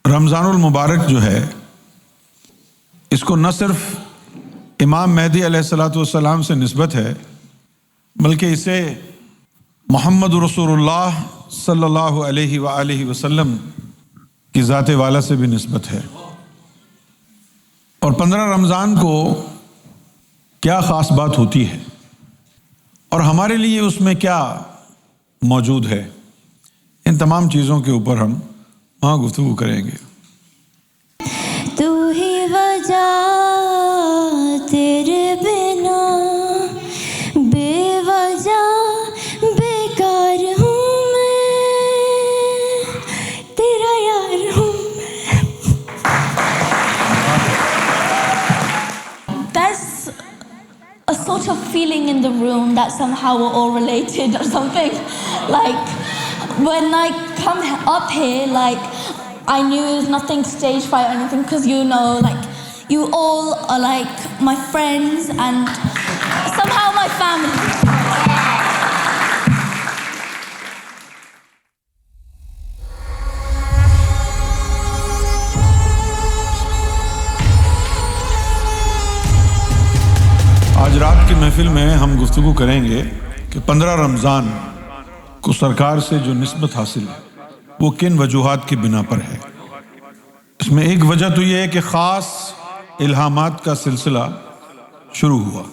रमज़ानुल मुबारक जो है, इसको न सिर्फ इमाम मेहदी अलैहिस्सलातु वस्सलाम से निस्बत है, बल्कि इसे मोहम्मद रसूलुल्लाह सल्लल्लाहु अलैहि वसल्लम की ज़ात वाला से भी निस्बत है। और 15 रमज़ान को क्या ख़ास बात होती है और हमारे लिए उसमें क्या मौजूद है, इन तमाम चीज़ों के ऊपर हम वहाँ गुफ्तगू करेंगे। तू ही वजह, तेरे बिना बेवजह बेकार हूँ मैं, तेरा यार हूँ मैं। There's a sort of feeling in the room that somehow we're all related or something. Like when I come up here, like I knew it was nothing stage fright or anything, because you know, like you all are like my friends and somehow my family. आज रात की महफिल में हम गुफ्तगू करेंगे कि 15 रमज़ान को सरकार से जो निस्बत हासिल है वो किन वजूहात की बिना पर है। इसमें एक वजह तो ये है कि ख़ास इल्हामात का सिलसिला शुरू हुआ,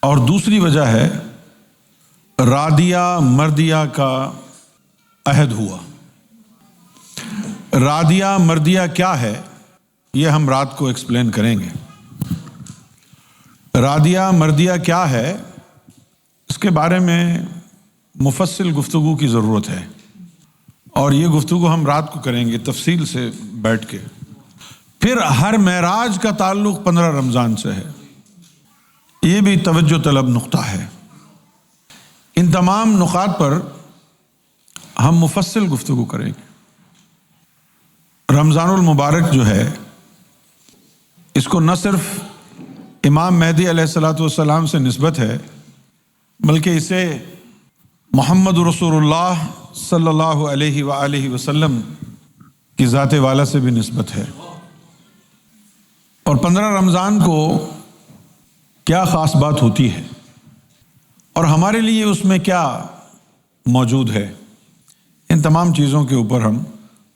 और दूसरी वजह है रादिया मर्दिया का अहद हुआ। रादिया मर्दिया क्या है ये हम रात को एक्सप्लेन करेंगे। रादिया मर्दिया क्या है इसके बारे में मुफस्सिल गुफ्तगू की ज़रूरत है, और ये गुफ्तगू हम रात को करेंगे तफसील से बैठ के। फिर हर महराज का ताल्लुक़ 15 रमज़ान से है, ये भी तवज्जो तलब नुक्ता है। इन तमाम नुकात पर हम मुफस्सिल गुफ्तगू करेंगे। रमज़ानुल मुबारक जो है, इसको न सिर्फ इमाम मेहदी अलैहिस्सलातु वस्सलाम से निस्बत है, बल्कि इसे मोहम्मद रसूलुल्लाह सल्लल्लाहु अलैहि वसल्लम की ज़ात वाला से भी निस्बत है। और 15 रमज़ान को क्या ख़ास बात होती है और हमारे लिए उसमें क्या मौजूद है, इन तमाम चीज़ों के ऊपर हम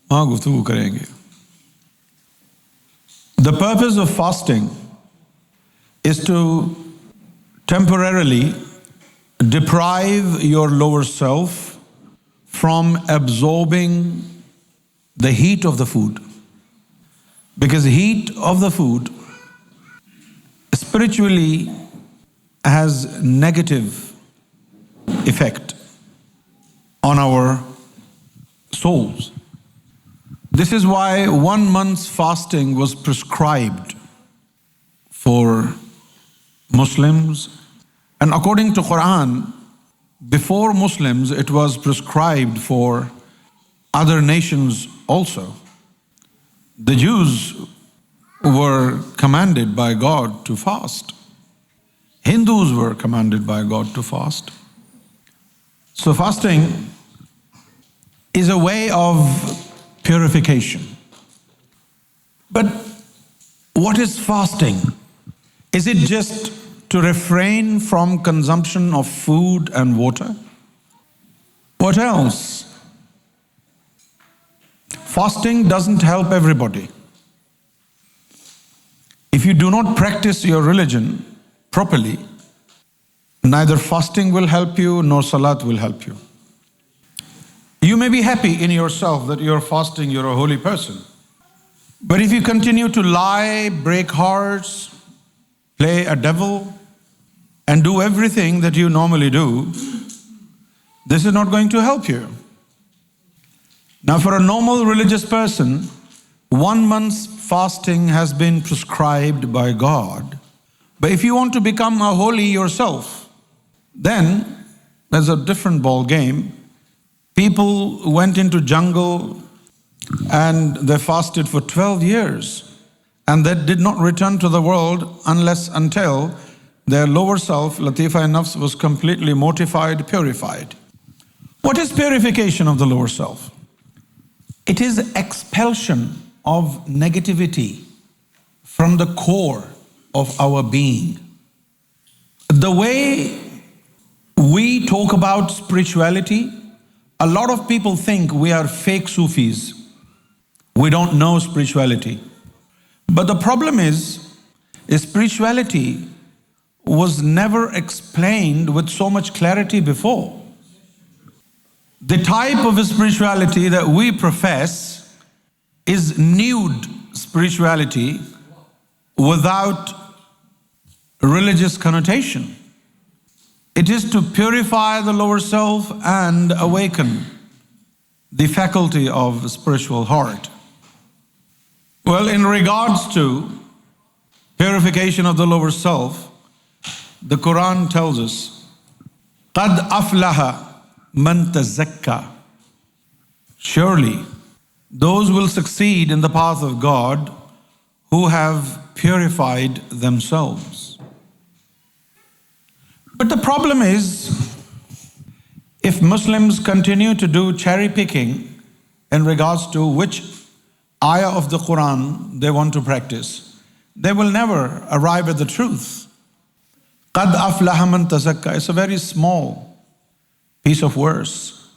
वहाँ गुफ्तगू करेंगे। The purpose of fasting is to temporarily deprive your lower self from absorbing the heat of the food, because heat of the food spiritually has negative effect on our souls. This is why 1 month's fasting was prescribed for Muslims, and according to Quran, before Muslims it was prescribed for other nations also. The Jews were commanded by God to fast. Hindus were commanded by God to fast. So fasting is a way of purification. But what is fasting? Is it just to refrain from consumption of food and water? What else? Fasting doesn't help everybody. If you do not practice your religion properly, neither fasting will help you nor salat will help you. You may be happy in yourself that you're fasting, you're a holy person. But if you continue to lie, break hearts, play a devil, and do everything that you normally do, this is not going to help you. Now, for a normal religious person, 1 month's fasting has been prescribed by God. But if you want to become a holy yourself, then there's a different ball game. People went into jungle and they fasted for 12 years, and they did not return to the world until their lower self, Latifa Nafs, was completely mortified, purified. What is purification of the lower self? It is expulsion of negativity from the core of our being. The way we talk about spirituality, a lot of people think we are fake Sufis. We don't know spirituality. But the problem is spirituality was never explained with so much clarity before. The type of spirituality that we profess is nude spirituality without religious connotation. It is to purify the lower self and awaken the faculty of spiritual heart. Well, in regards to purification of the lower self, the Quran tells us, قَدْ أَفْلَحَ مَنْ تَزَكَّى. Surely, those will succeed in the path of God who have purified themselves. But the problem is, if Muslims continue to do cherry picking in regards to which ayah of the Quran they want to practice, they will never arrive at the truth. قَدْ أَفْلَحَ مَنْ تَزَكَّى. It's a very small piece of verse.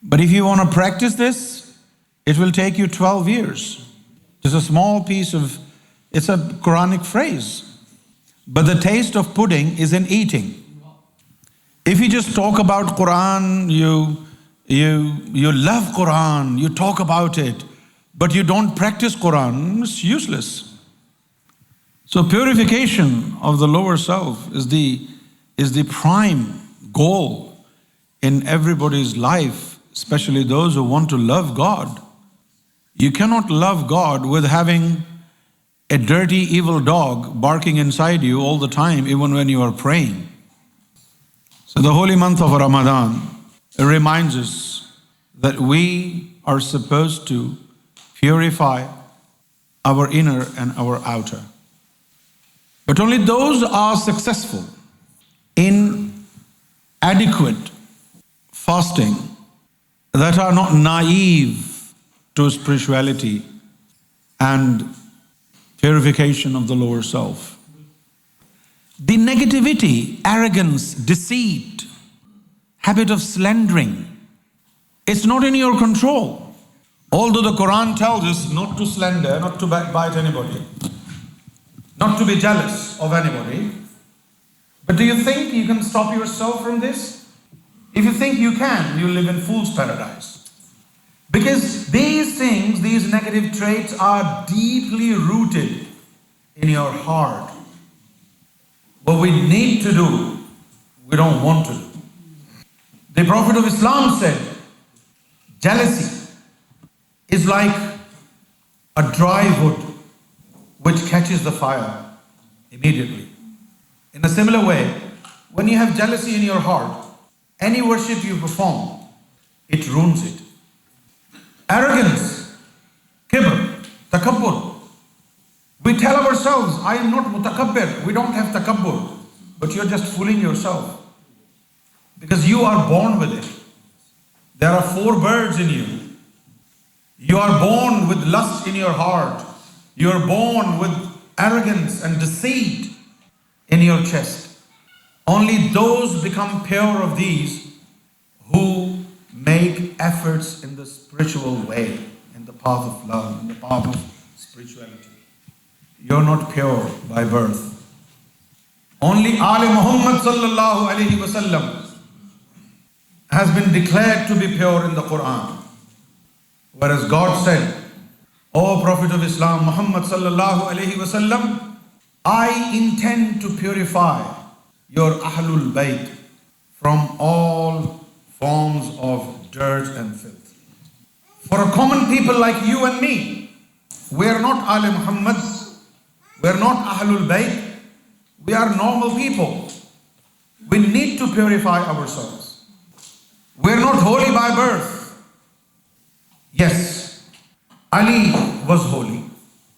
But if you want to practice this, it will take you 12 years. It's a small piece of, it's a Quranic phrase. But the taste of pudding is in eating. If you just talk about Quran, you love Quran, you talk about it, but you don't practice Quran, it's useless. So purification of the lower self is the prime goal in everybody's life, especially those who want to love God. You cannot love God with having a dirty, evil dog barking inside you all the time, even when you are praying. So the holy month of Ramadan reminds us that we are supposed to purify our inner and our outer. But only those are successful in adequate fasting that are not naive to spirituality and purification of the lower self. The negativity, arrogance, deceit, habit of slandering, it's not in your control. Although the Quran tells us not to slander, not to bite anybody, not to be jealous of anybody. But do you think you can stop yourself from this? If you think you can, you live in fool's paradise. Because these things, these negative traits are deeply rooted in your heart. What we need to do, we don't want to do. The Prophet of Islam said, jealousy is like a dry wood which catches the fire immediately. In a similar way, when you have jealousy in your heart, any worship you perform, it ruins it. Arrogance, kibr, takabbur. We tell ourselves, I am not mutakabbir. We don't have takabbur. But you're just fooling yourself. Because you are born with it. There are 4 birds in you. You are born with lust in your heart. You are born with arrogance and deceit in your chest. Only those become pure of these who make efforts in the spiritual way, in the path of love, in the path of spirituality. You're not pure by birth. Only Ali Muhammad sallallahu alayhi wasallam has been declared to be pure in the Quran. Whereas God said, O Prophet of Islam, Muhammad sallallahu alayhi wasallam, I intend to purify your Ahlul Bayt from all forms of dirt and filth. For a common people like you and me, we are not Ali Muhammad, we are not Ahlul Bayt, we are normal people. We need to purify ourselves. We are not holy by birth. Yes, Ali was holy,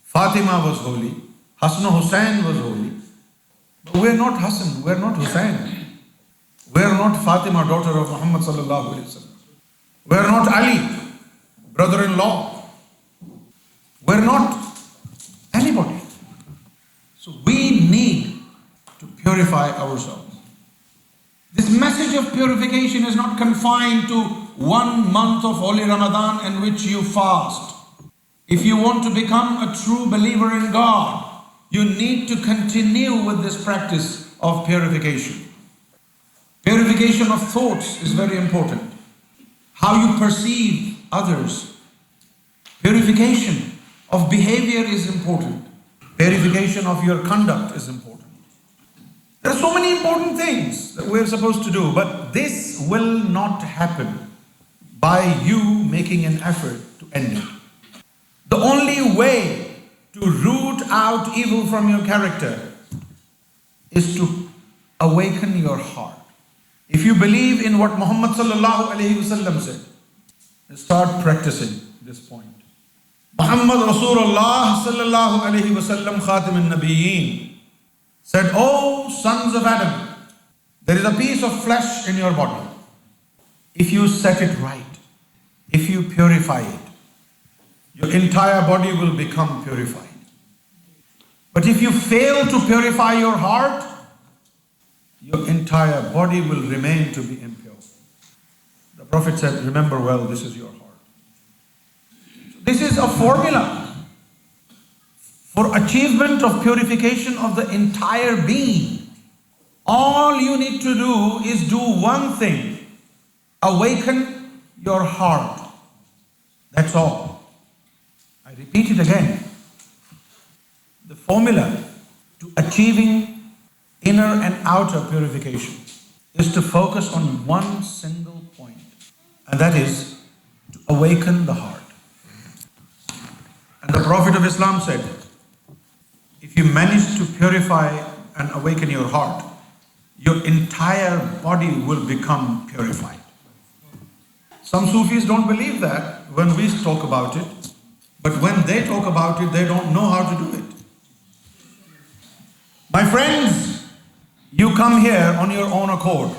Fatima was holy, Hassan Hussain was holy. But we are not Hassan, we are not Hussain. We are not Fatima, daughter of Muhammad sallallahu alaihi wasallam. We are not Ali, brother-in-law. We're not anybody. So we need to purify ourselves. This message of purification is not confined to 1 month of Holy Ramadan in which you fast. If you want to become a true believer in God, you need to continue with this practice of purification. Purification of thoughts is very important. How you perceive others. Purification of behavior is important. Purification of your conduct is important. There are so many important things that we're supposed to do, but this will not happen by you making an effort to end it. The only way to root out evil from your character is to awaken your heart. If you believe in what Muhammad sallallahu alayhi wasallam said, start practicing this point. Muhammad Rasulullah sallallahu alayhi wasallam Khatim al-Nabiyyin said, "O sons of Adam, there is a piece of flesh in your body. If you set it right, if you purify it, your entire body will become purified. But if you fail to purify your heart, your entire body will remain to be impure." The Prophet said, remember well, this is your heart. This is a formula for achievement of purification of the entire being. All you need to do is do one thing: awaken your heart. That's all. I repeat it again. The formula to achieving inner and outer purification is to focus on one single point, and that is to awaken the heart. And the Prophet of Islam said, if you manage to purify and awaken your heart, your entire body will become purified. Some Sufis don't believe that when we talk about it, but when they talk about it, they don't know how to do it. My friends, you come here on your own accord.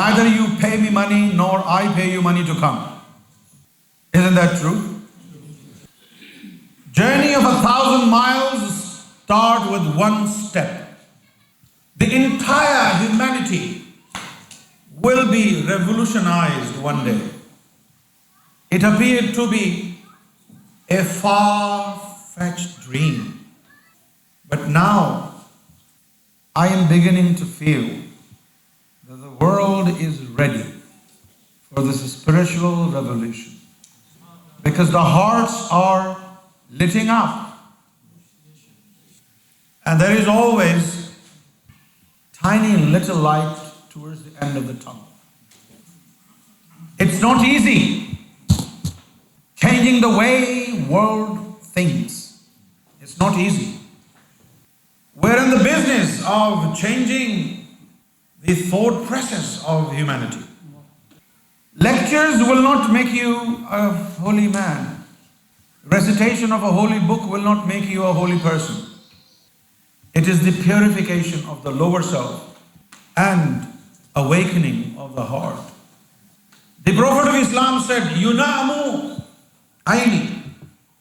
Neither you pay me money nor I pay you money to come. Isn't that true? Journey of 1,000 miles start with one step. The entire humanity will be revolutionized one day. It appeared to be a far-fetched dream. But now, I am beginning to feel that the world is ready for this spiritual revolution. Because the hearts are lighting up. And there is always tiny little light towards the end of the tunnel. It's not easy changing the way world thinks. It's not easy. We're in the business of changing the thought process of humanity. Lectures will not make you a holy man. Recitation of a holy book will not make you a holy person. It is the purification of the lower self and awakening of the heart. The Prophet of Islam said, "Yunamu aini,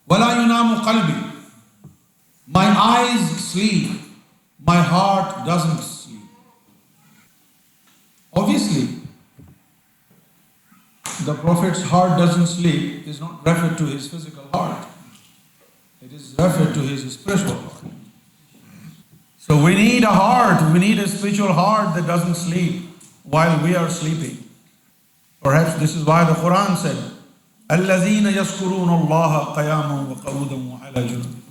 wala yunamu qalbi." My eyes sleep, my heart doesn't sleep. Obviously, the Prophet's heart doesn't sleep is not referred to his physical heart. It is referred to his spiritual heart. So we need a heart, we need a spiritual heart that doesn't sleep while we are sleeping. Perhaps this is why the Quran said, الَّذِينَ يَذْكُرُونَ اللَّهَ قِيَامًا وَقُعُودًا وَعَلَى جُنُوبِهِمْ.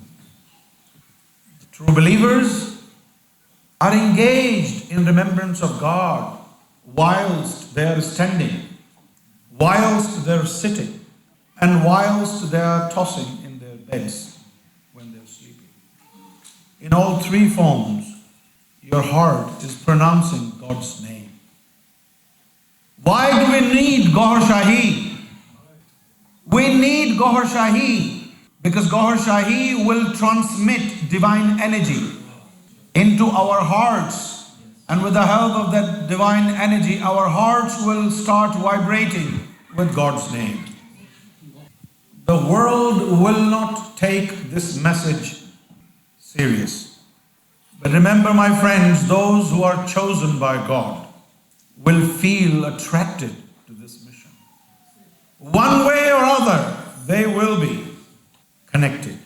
True believers are engaged in remembrance of God whilst they are standing, whilst they are sitting, and whilst they are tossing in their beds when they are sleeping. In all three forms, your heart is pronouncing God's name. Why do we need Gohar Shahi? We need Gohar Shahi because Gohar Shahi will transmit divine energy into our hearts, and with the help of that divine energy, our hearts will start vibrating with God's name. the world will not take this message serious. But remember, my friends, those who are chosen by God will feel attracted to this mission. One way or other, they will be connected.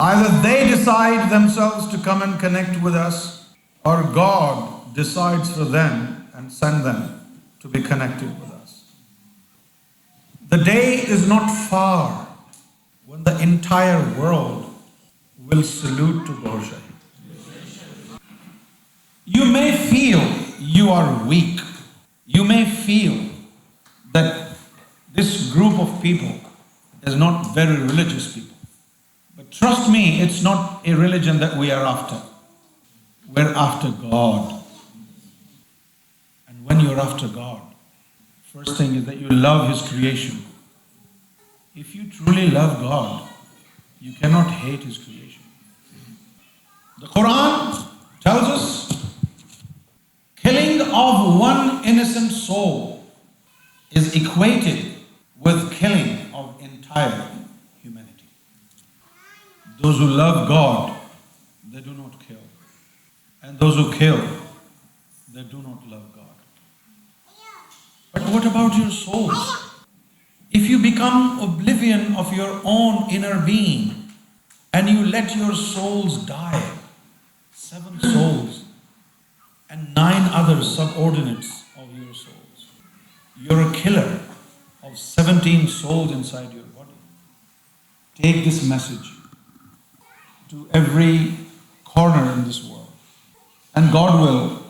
Either they decide themselves to come and connect with us, or God decides for them and send them to be connected with us. The day is not far when the entire world will salute to Gohar Shahi. You may feel you are weak. You may feel that this group of people is not very religious people. But trust me, it's not a religion that we are after. We're after God. And when you're after God, first thing is that you love His creation. If you truly love God, you cannot hate His creation. The Quran tells us, killing of one innocent soul is equated with killing of entire humanity. Those who love God, they do not kill. And those who kill, they do not love God. But what about your souls? If you become oblivion of your own inner being and you let your souls die, 7 souls and 9 other subordinates of your souls, you're a killer of 17 souls inside your body. Take this message to every corner in this world, and God will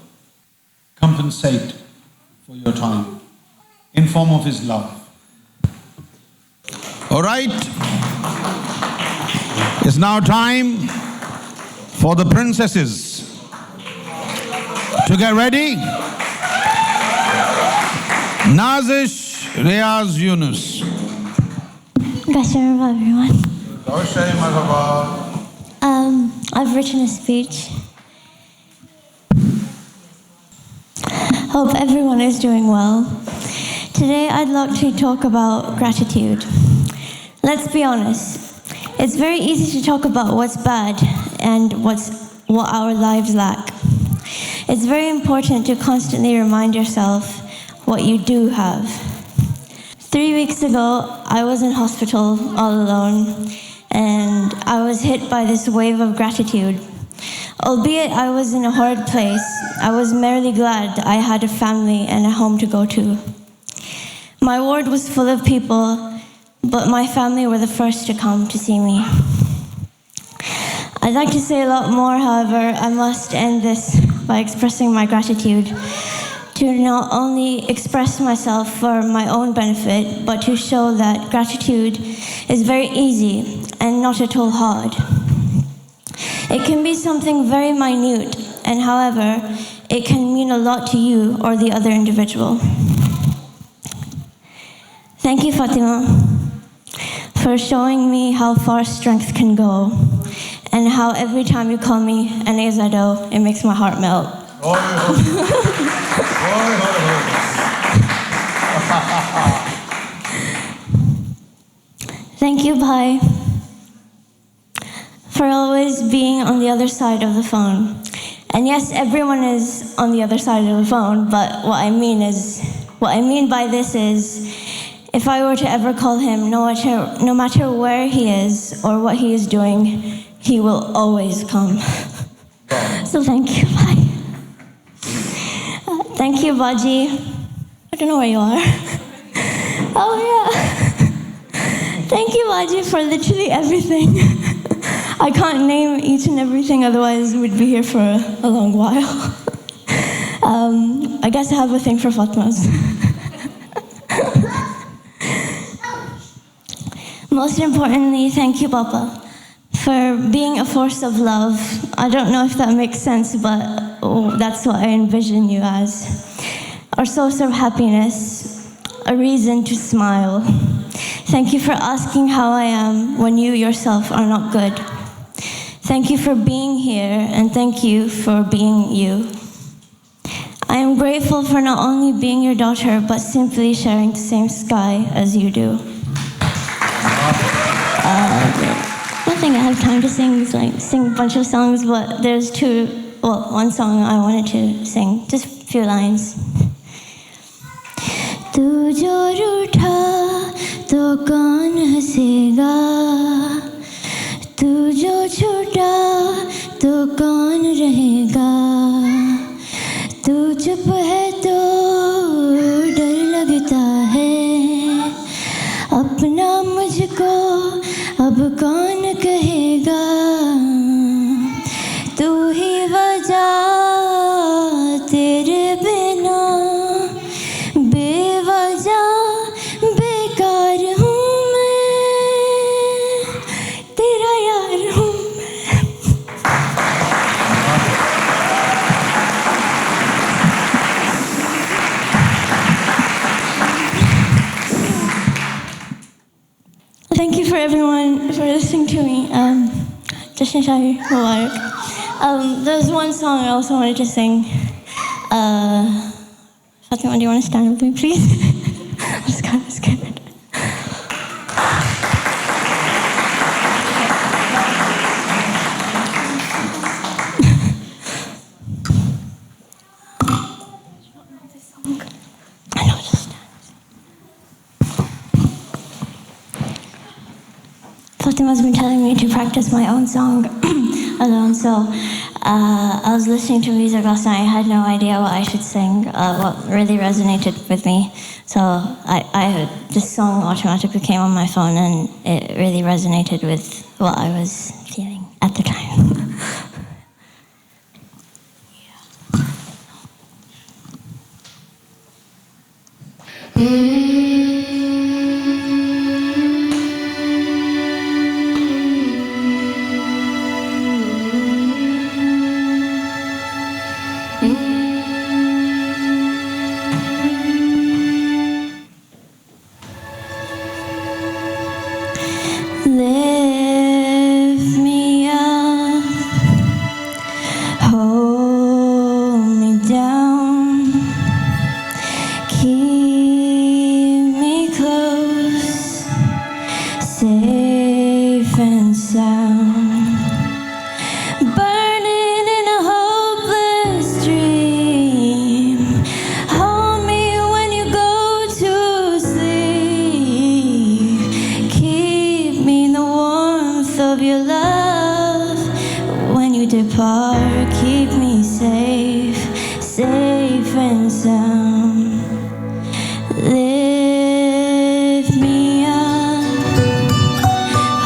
compensate for your time in form of His love. All right, it's now time for the princesses to get ready. Nazish, Riaz, Younus. Jashan, everyone. I've written a speech. Hope everyone is doing well. Today I'd like to talk about gratitude. Let's be honest. It's very easy to talk about what's bad and what our lives lack. It's very important to constantly remind yourself what you do have. 3 weeks ago, I was in hospital all alone, and I was hit by this wave of gratitude. Albeit I was in a horrid place, I was merely glad I had a family and a home to go to. My ward was full of people, but my family were the first to come to see me. I'd like to say a lot more, however, I must end this by expressing my gratitude to not only express myself for my own benefit, but to show that gratitude is very easy and not at all hard. It can be something very minute, and however, it can mean a lot to you or the other individual. Thank you, Fatima, for showing me how far strength can go, and how every time you call me an Azado, it makes my heart melt. Thank you, Bhai, for always being on the other side of the phone. And yes, everyone is on the other side of the phone, but what I mean by this is, if I were to ever call him, no matter where he is or what he is doing, he will always come. So thank you, bye. Thank you, Baji. I don't know where you are. Oh yeah. Thank you, Baji, for literally everything. I can't name each and everything, otherwise we'd be here for a long while. I guess I have a thing for Fatmas. Most importantly, thank you, Papa, for being a force of love. I don't know if that makes sense, but that's what I envision you as. A source of happiness, a reason to smile. Thank you for asking how I am when you yourself are not good. Thank you for being here, and thank you for being you. I am grateful for not only being your daughter, but simply sharing the same sky as you do. think I have time to sing a bunch of songs, but there's one song I wanted to sing, just a few lines. तू जो रूठा तो कौन हंसेगा, तू जो छूटा तो कौन रहेगा, तू चुप है तो डर लगता है, अपना मुझको अब कौन कहेगा, तू ही वजह तेरे बिना बेवजह बेकार हूँ मैं, तेरा यार हूँ मैं. Thank you for everyone for listening to me. Jashan, Shahi, Gohar. There's one song I also wanted to sing. Fatima, do you want to stand with me, please? I'm scared. I know, just stand. Fatima's been telling me to practice my own song alone, so I was listening to music last night. I had no idea what I should sing, what really resonated with me. So this song automatically came on my phone, and it really resonated with what I was feeling at the time. Lift me up, hold me down, keep me close, safe and sound, burning in a hopeless dream. Hold me when you go to sleep, keep me in the warmth of your love. When you depart, keep me safe, safe and sound. Lift me up,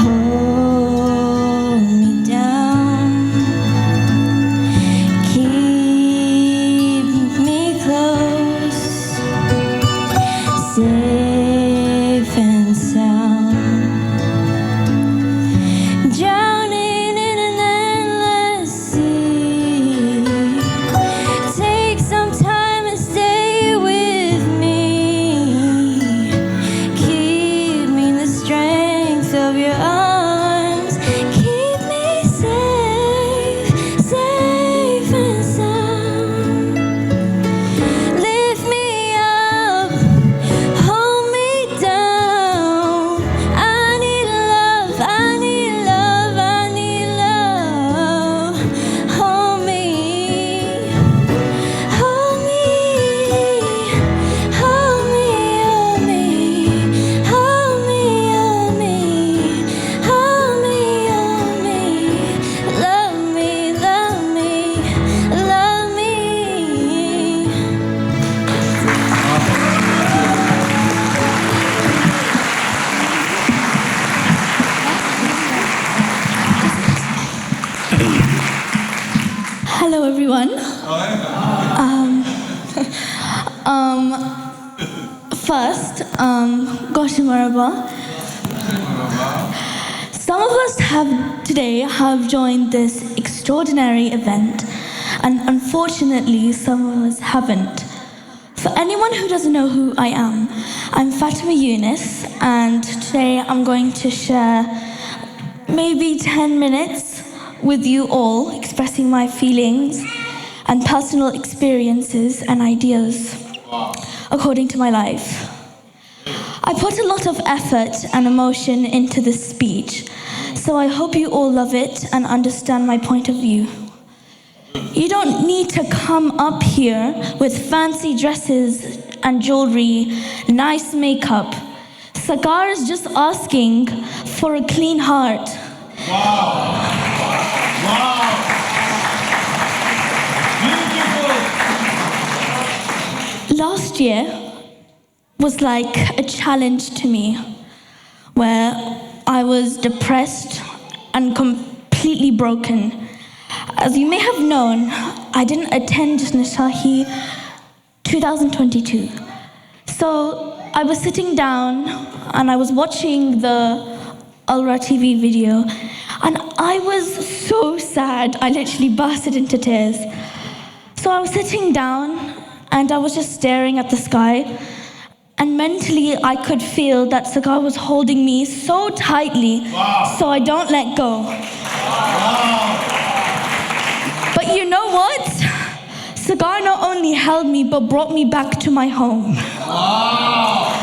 hold me down, keep me close, safe and sound. Drowning in an endless sea, take some time and stay with me. Keep me in the strength of your arms. Keep me safe, safe and sound. Lift me up, hold me down. I need love, I need love, I need love. Hold me, hold me, hold me, hold me, hold me, hold me, hold me, hold me. Love me, love me, love me. Hello, everyone. First, Gosh Maraba. Some of us today have joined this extraordinary event, and unfortunately, some of us haven't. For anyone who doesn't know who I am, I'm Fatima Younus, and today I'm going to share maybe 10 minutes with you all, expressing my feelings and personal experiences and ideas according to my life. I put a lot of effort and emotion into this speech, So I hope you all love it and understand my point of view. You don't need to come up here with fancy dresses and jewelry, nice makeup. Sagar is just asking for a clean heart. Wow. Wow. Beautiful. Last year was like a challenge to me, where I was depressed and completely broken. As you may have known, I didn't attend Shahi 2022. So I was sitting down and I was watching the ALRA TV video, and I was so sad. I literally bursted into tears. So I was sitting down and I was just staring at the sky, and mentally I could feel that Sagar was holding me so tightly. Wow. So I don't let go. Wow. But you know what? Sagar not only held me, but brought me back to my home. Wow.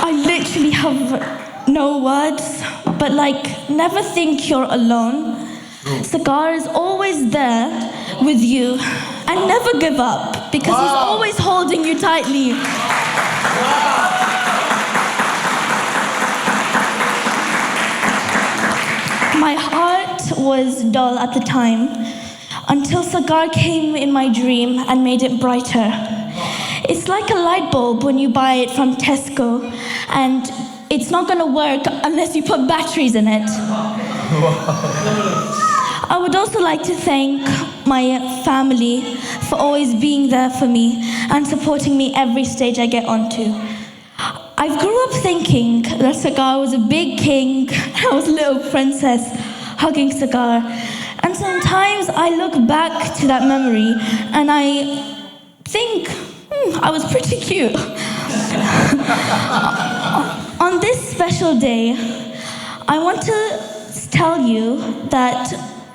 I literally have no words, but never think you're alone. Sagar is always there with you, and never give up, because he's always holding you tightly. My heart was dull at the time, until Sagar came in my dream and made it brighter. It's like a light bulb when you buy it from Tesco, and it's not going to work unless you put batteries in it. I would also like to thank my family for always being there for me and supporting me every stage I get onto. I grew up thinking that Sagar was a big king and I was a little princess hugging Sagar. And sometimes I look back to that memory and I think, I was pretty cute. On this special day, I want to tell you that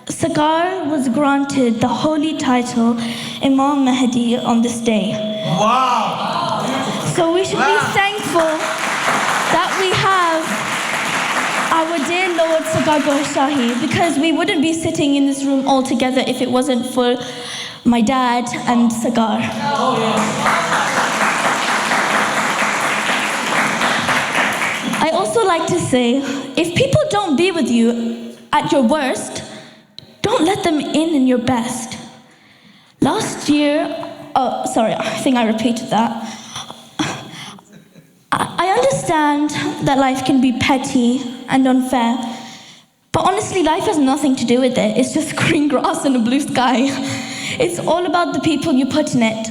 Sagar was granted the holy title Imam Mahdi on this day. Wow! So we should be thankful that we have our dear Lord Sagar Shahi, because we wouldn't be sitting in this room all together if it wasn't for my dad and Sagar. I also like to say, if people don't be with you at your worst, don't let them in your best. Last year, I think I repeated that. I understand that life can be petty and unfair, but honestly, life has nothing to do with it. It's just green grass and a blue sky. It's all about the people you put in it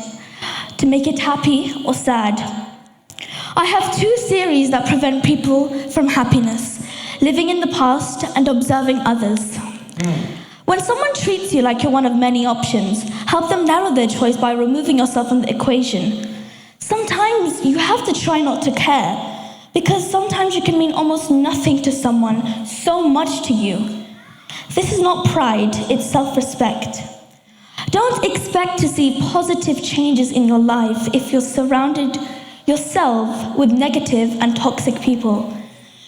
to make it happy or sad. I have 2 theories that prevent people from happiness: living in the past and observing others. When someone treats you like you're one of many options, help them narrow their choice by removing yourself from the equation. Sometimes you have to try not to care, because sometimes you can mean almost nothing to someone, so much to you. This is not pride, it's self-respect. Don't expect to see positive changes in your life if you're surrounded yourself with negative and toxic people.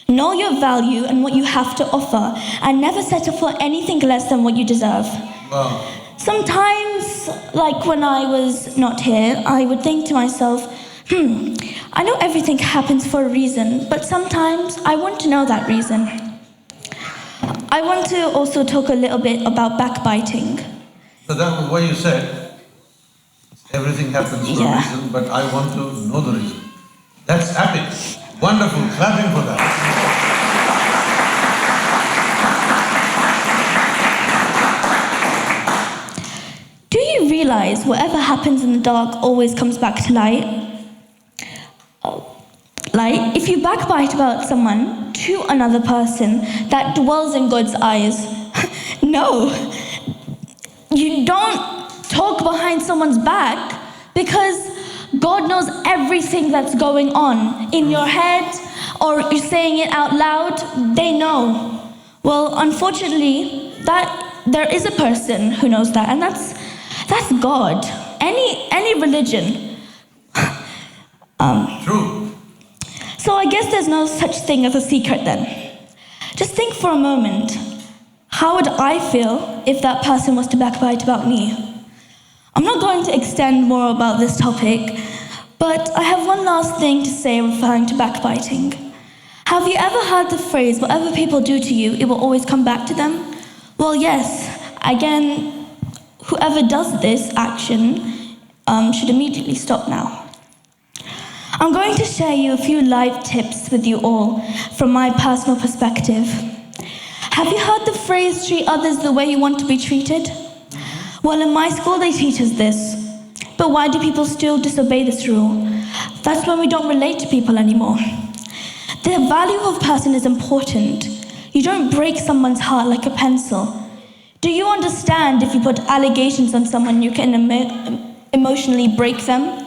Know your value and what you have to offer, and never settle for anything less than what you deserve. Wow. Sometimes, like when I was not here, I would think to myself, I know everything happens for a reason, but sometimes I want to know that reason. I want to also talk a little bit about backbiting. So that was what you said. Everything happens for a reason, but I want to know the reason. That's happy. Wonderful. Clapping for that. Do you realize whatever happens in the dark always comes back to light? Like, if you backbite about someone to another person, that dwells in God's eyes. No. You don't talk behind someone's back, because God knows everything that's going on in your head, or you're saying it out loud. They know. Well, unfortunately, there is a person who knows that, and that's God. Any religion. True. So I guess there's no such thing as a secret then. Just think for a moment, how would I feel if that person was to backbite about me? I'm not going to extend more about this topic, but I have one last thing to say referring to backbiting. Have you ever heard the phrase, whatever people do to you, it will always come back to them? Well, yes. Again, whoever does this action should immediately stop now. I'm going to share you a few live tips with you all from my personal perspective. Have you heard the phrase, treat others the way you want to be treated? Well, in my school they teach us this. But why do people still disobey this rule? That's when we don't relate to people anymore. The value of a person is important. You don't break someone's heart like a pencil. Do you understand if you put allegations on someone, you can emotionally break them?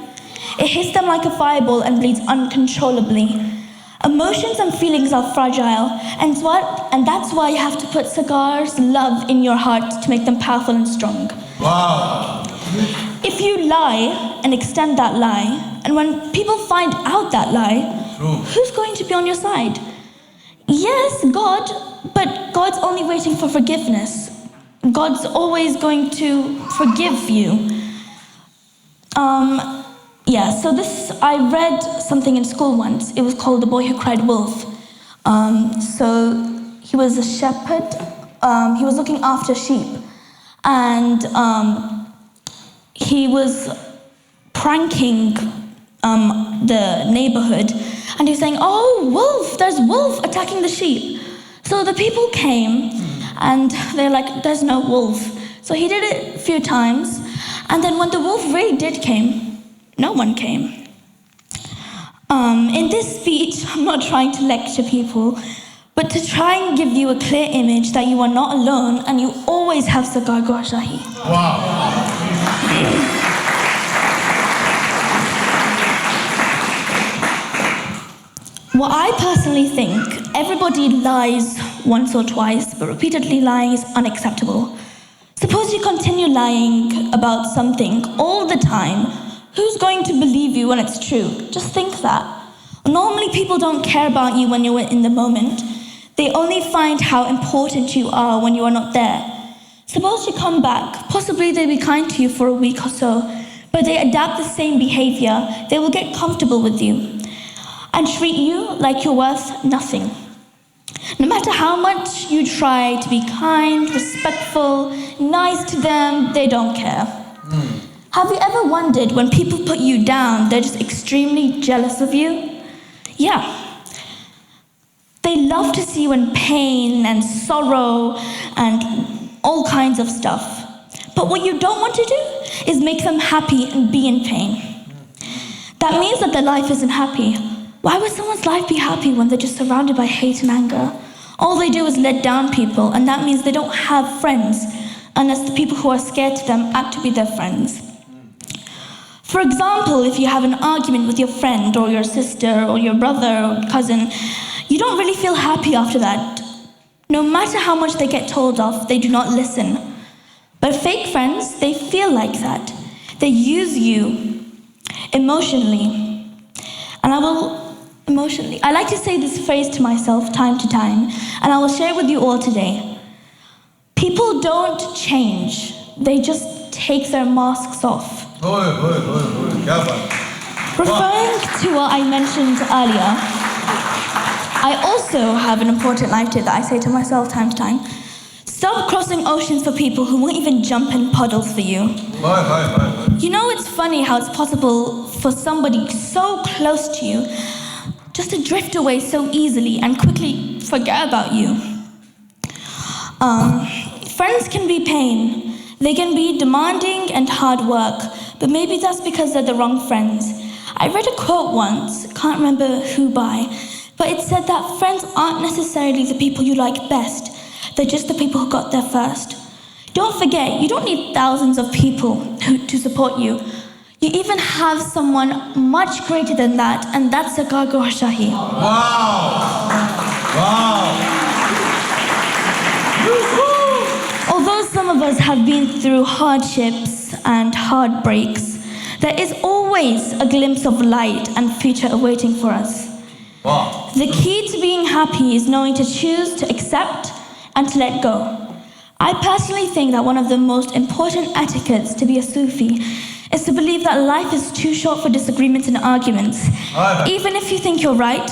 It hits them like a fireball and bleeds uncontrollably. Emotions and feelings are fragile, and that's why you have to put Sagar's love in your heart to make them powerful and strong. Wow! If you lie and extend that lie, and when people find out that lie, who's going to be on your side? Yes, God, but God's only waiting for forgiveness. God's always going to forgive you. I read something in school once. It was called The Boy Who Cried Wolf. So he was a shepherd. He was looking after sheep. And he was pranking the neighborhood. And he was saying, oh, wolf, there's wolf attacking the sheep. So the people came and they're like, there's no wolf. So he did it a few times. And then when the wolf really did came, no one came. In this speech, I'm not trying to lecture people, but to try and give you a clear image that you are not alone and you always have Sagar Gohar Shahi. Wow. Well, I personally think everybody lies once or twice, but repeatedly lying is unacceptable. Suppose you continue lying about something all the time. Who's going to believe you when it's true? Just think that. Normally people don't care about you when you're in the moment. They only find how important you are when you are not there. Suppose you come back. Possibly they'll be kind to you for a week or so, but they adapt the same behavior. They will get comfortable with you and treat you like you're worth nothing. No matter how much you try to be kind, respectful, nice to them, they don't care. Have you ever wondered when people put you down, they're just extremely jealous of you? Yeah. They love to see you in pain and sorrow and all kinds of stuff. But what you don't want to do is make them happy and be in pain. That means that their life isn't happy. Why would someone's life be happy when they're just surrounded by hate and anger? All they do is let down people, and that means they don't have friends, unless the people who are scared to them act to be their friends. For example, if you have an argument with your friend or your sister or your brother or cousin, you don't really feel happy after that. No matter how much they get told off, they do not listen. But fake friends, they feel like that. They use you emotionally. And I like to say this phrase to myself time to time, and I will share it with you all today. People don't change, they just take their masks off. Referring to what I mentioned earlier, I also have an important life tip that I say to myself time to time. Stop crossing oceans for people who won't even jump in puddles for you. You know, it's funny how it's possible for somebody so close to you just to drift away so easily and quickly forget about you. Friends can be pain. They can be demanding and hard work, but maybe that's because they're the wrong friends. I read a quote once, can't remember who by, but it said that friends aren't necessarily the people you like best. They're just the people who got there first. Don't forget, you don't need thousands of people to support you. You even have someone much greater than that, and that's Sagar Gohar Shahi. Wow! Wow! Although some of us have been through hardships and heartbreaks, there is always a glimpse of light and future awaiting for us. Wow. The key to being happy is knowing to choose to accept and to let go. I personally think that one of the most important etiquettes to be a Sufi is to believe that life is too short for disagreements and arguments. Even if you think you're right,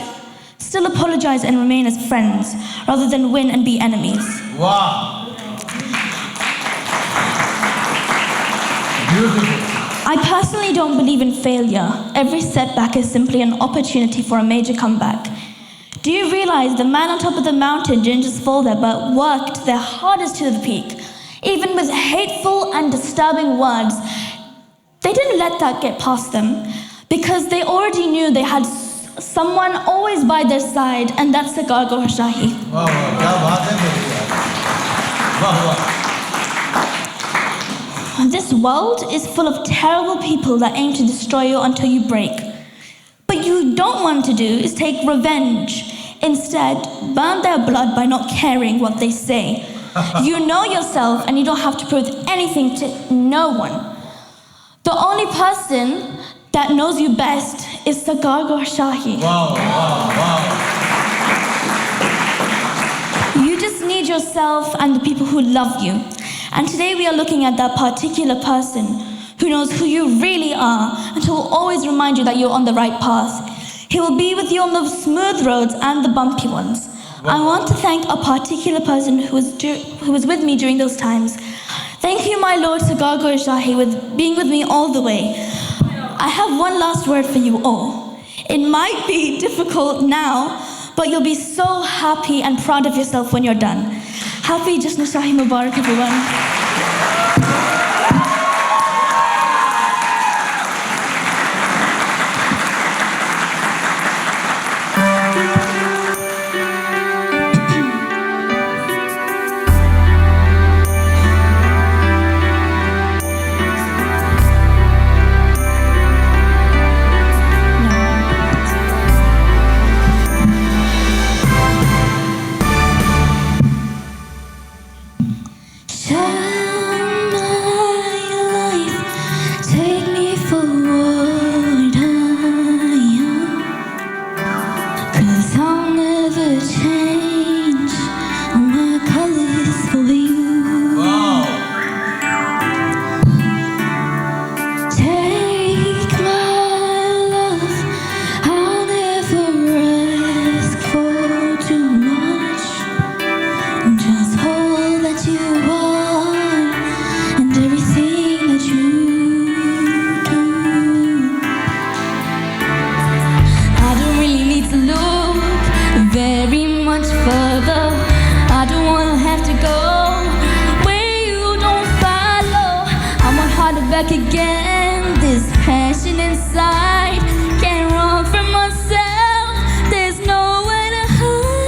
still apologize and remain as friends rather than win and be enemies. Wow. Beautiful. I personally don't believe in failure. Every setback is simply an opportunity for a major comeback. Do you realize the man on top of the mountain didn't just fall there, but worked their hardest to the peak? Even with hateful and disturbing words, they didn't let that get past them because they already knew they had someone always by their side, and that's the Gohar Shahi. Wow, wow. This world is full of terrible people that aim to destroy you until you break. But you don't want to do is take revenge. Instead, burn their blood by not caring what they say. You know yourself and you don't have to prove anything to no one. The only person that knows you best is the Gohar Shahi. Wow. You just need yourself and the people who love you. And today we are looking at that particular person who knows who you really are and who will always remind you that you're on the right path. He will be with you on the smooth roads and the bumpy ones. Wow. I want to thank a particular person who was with me during those times. Thank you, my Lord, to Gohar Shahi, with being with me all the way. I have one last word for you all. It might be difficult now, but you'll be so happy and proud of yourself when you're done. Happy Jashan Shahi Mubarak, everyone. Back again, this passion inside can't run from myself. There's nowhere to hide.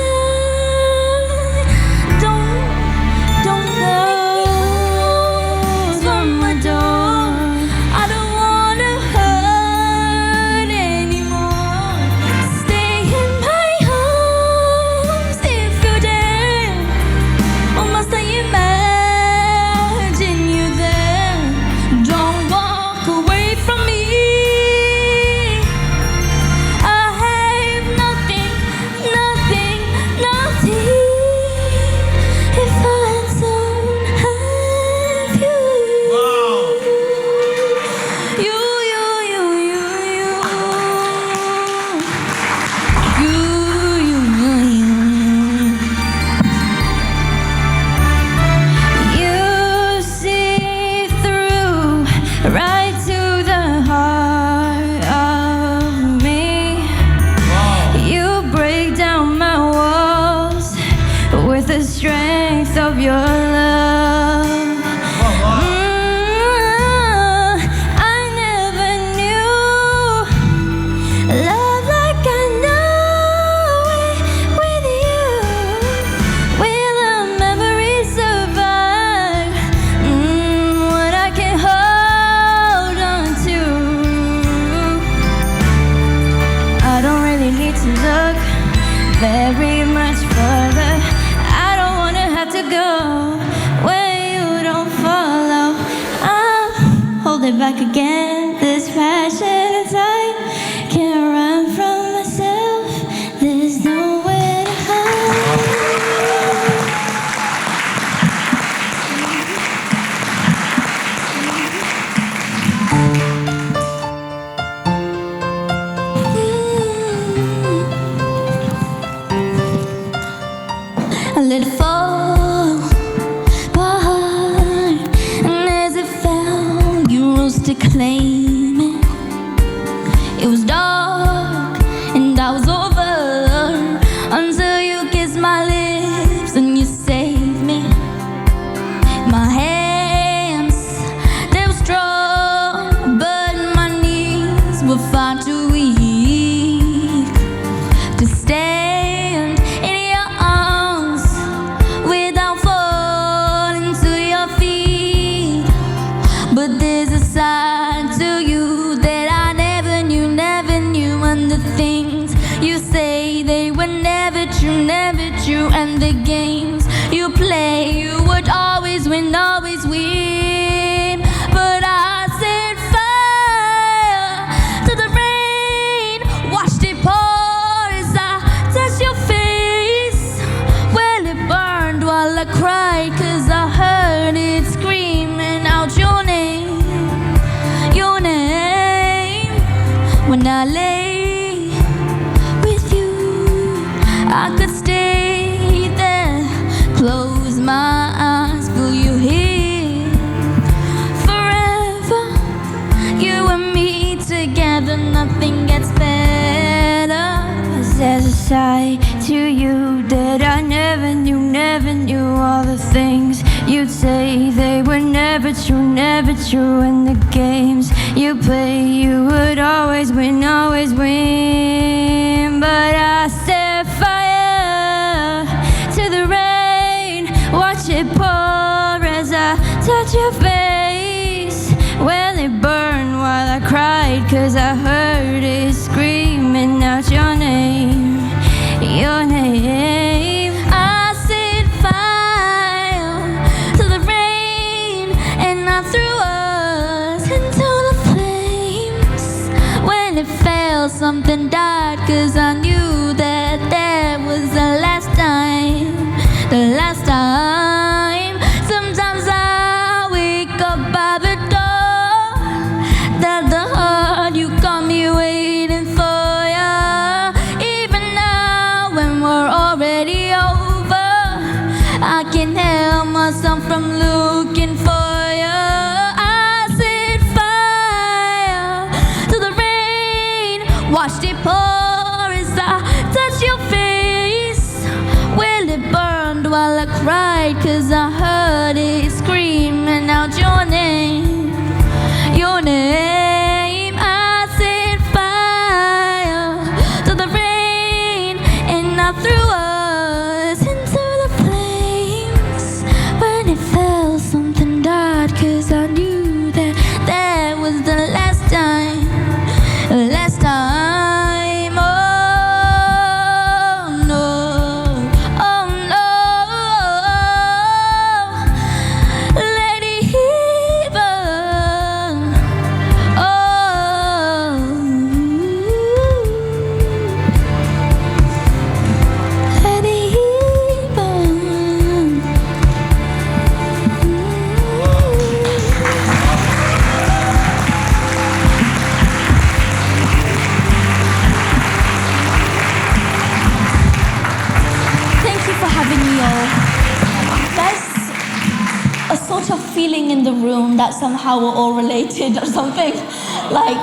Don't close from my door. I don't wanna hurt anymore. Stay in my arms if you dare. Or must I imagine you there? Don't walk away from me. I have nothing if I don't have you. You. You see through right to the heart of me. You break down my walls with the strength of your love. I never knew love like I know it with you. Will the memories survive what I can hold on to? I don't really need to look very much further. I don't wanna have to go where you don't follow. I'll hold it back again. This passion inside can't run from myself. let it fall apart. And as it fell, you rose to claim it. It was dark and I was over until you kissed my lips and you saved me. My hands, they were strong, but my knees were far too weak to stand in your arms without falling to your feet. But there's a side to you that I never knew, and the things you say, they were never true, never true. And the games you play, you would always win, always win. But I set fire to the rain, watched it pour as I touched your face. Well, it burned while I cried, 'cause I heard it screaming out your name, your name. When I lay with you, I could stay there, close my eyes, feel you here forever. You and me together, nothing gets better. There's a side to you that I never knew, all the things you'd say, they were never true, never true. And the games you play, you would always win, always win. But I set fire to the rain, watch it pour as I touch your face. Well, it burned while I cried, 'cause I heard it screaming out your name, your name. I set fire to the rain and I threw us into the flames. When it fell, something died, 'cause I knew that that was the last time, the last time. Sometimes I wake up by the door, that the heart you got me waiting for ya. Even now when we're already over, I can't help myself from looking for ya. I set fire to the rain, watched it pour as I touched your face. Well, it burned while I cried, 'cause I heard it screaming out your name, your name. I set fire to the rain and I threw us into the flames. When it fell, something died, 'cause I knew that that was the last time, last time. Oh no, oh no, let it burn. Oh, let it burn. Thank you for having me all. There's a sort of feeling in the room that somehow we're all related or something. Like,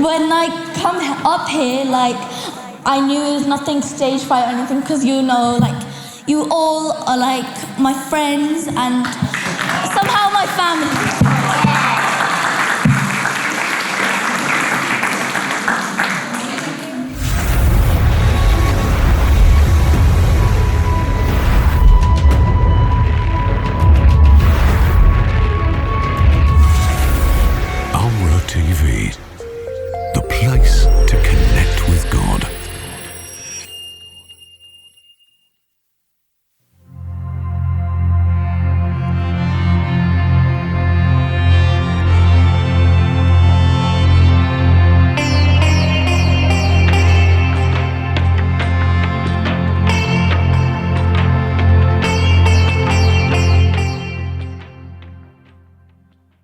when I come up here, like, I knew it was nothing stage fright or anything, because you know, like, you all are like my friends and somehow my family.